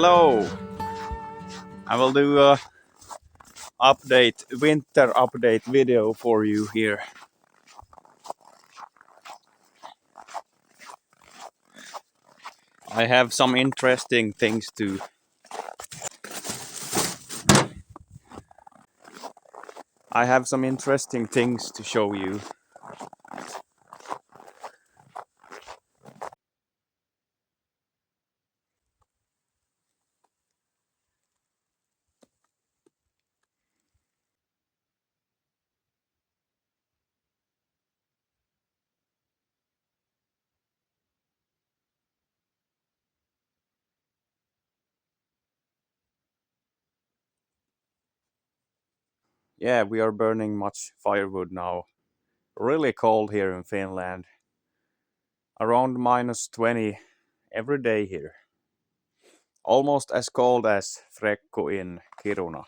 hello. I will do a winter update video for you here. I have some interesting things to show you. Yeah, we are burning much firewood now. Really cold here in Finland. Around -20 every day here. Almost as cold as Frekko in Kiruna.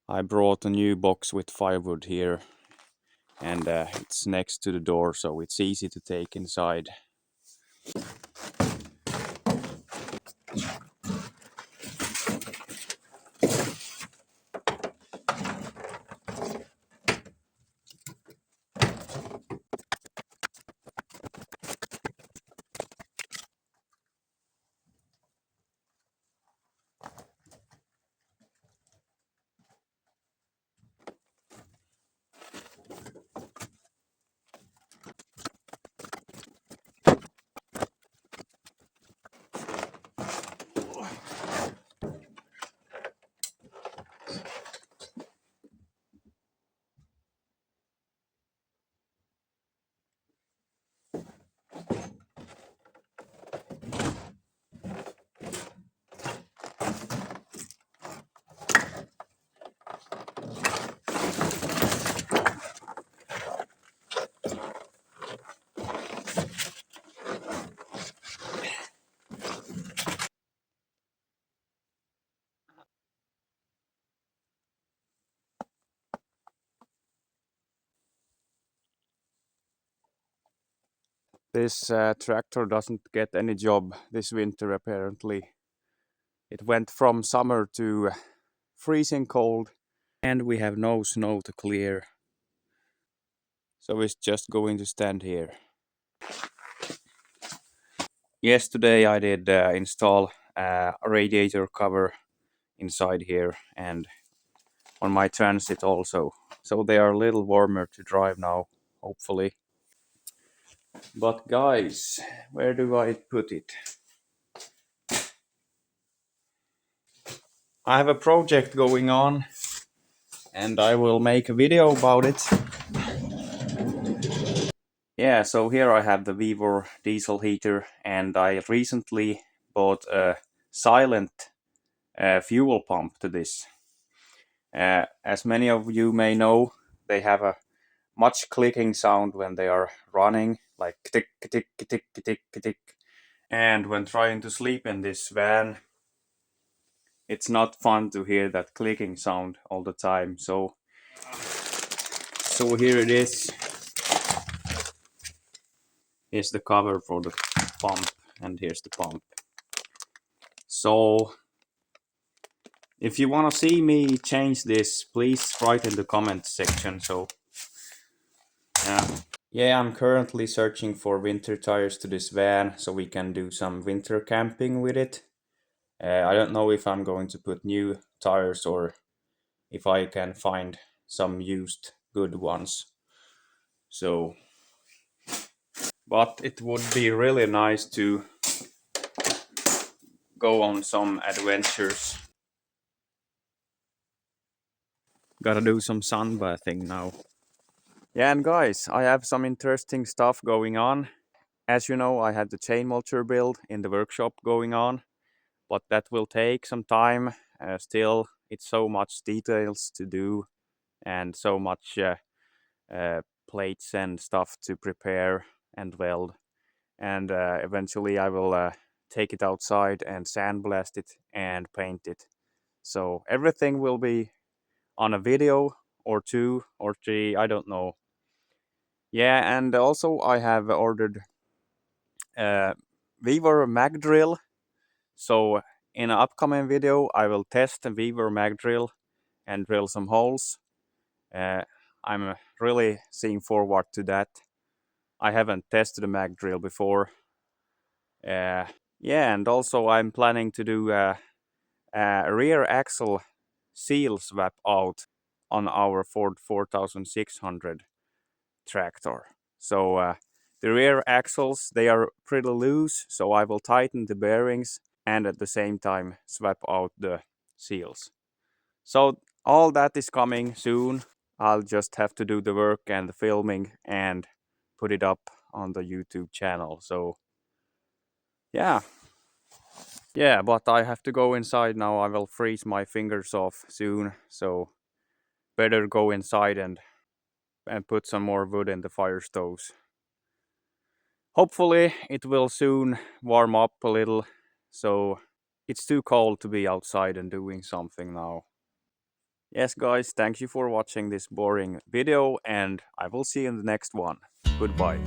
I brought a new box with firewood here, and it's next to the door, so it's easy to take inside. This tractor doesn't get any job this winter apparently. It went from summer to freezing cold, and we have no snow to clear. So it's just going to stand here. Yesterday I did install a radiator cover inside here and on my transit also. So they are a little warmer to drive now, hopefully. But guys, where do I put it? I have a project going on and I will make a video about it. Yeah, so here I have the Vivor diesel heater, and I recently bought a silent fuel pump to this. As many of you may know, they have a much clicking sound when they are running, like tick tick tick tick tick. And when trying to sleep in this van, it's not fun to hear that clicking sound all the time. So here it is. Here's the cover for the pump, and here's the pump. So if you want to see me change this, please write in the comment section. So yeah, I'm currently searching for winter tires to this van so we can do some winter camping with it. I don't know if I'm going to put new tires or if I can find some used good ones. So, but it would be really nice to go on some adventures. Gotta do some sunbathing now. Yeah, and guys, I have some interesting stuff going on. As you know, I had the chain mulcher build in the workshop going on, but that will take some time. Still, it's so much details to do and so much plates and stuff to prepare and weld. And eventually I will take it outside and sandblast it and paint it. So everything will be on a video or 2 or 3, I don't know. Yeah, and also I have ordered Weaver mag drill. So in an upcoming video, I will test the Weaver mag drill and drill some holes. I'm really seeing forward to that. I haven't tested a mag drill before. Yeah, and also I'm planning to do a rear axle seal swap out on our Ford 4600 tractor. So the rear axles, they are pretty loose, so I will tighten the bearings and at the same time swap out the seals. So all that is coming soon. I'll just have to do the work and the filming and put it up on the YouTube channel. So yeah. Yeah, but I have to go inside now. I will freeze my fingers off soon. So better go inside and put some more wood in the fire stoves. Hopefully it will soon warm up a little. So it's too cold to be outside and doing something now. Yes guys, thank you for watching this boring video and I will see you in the next one. Goodbye.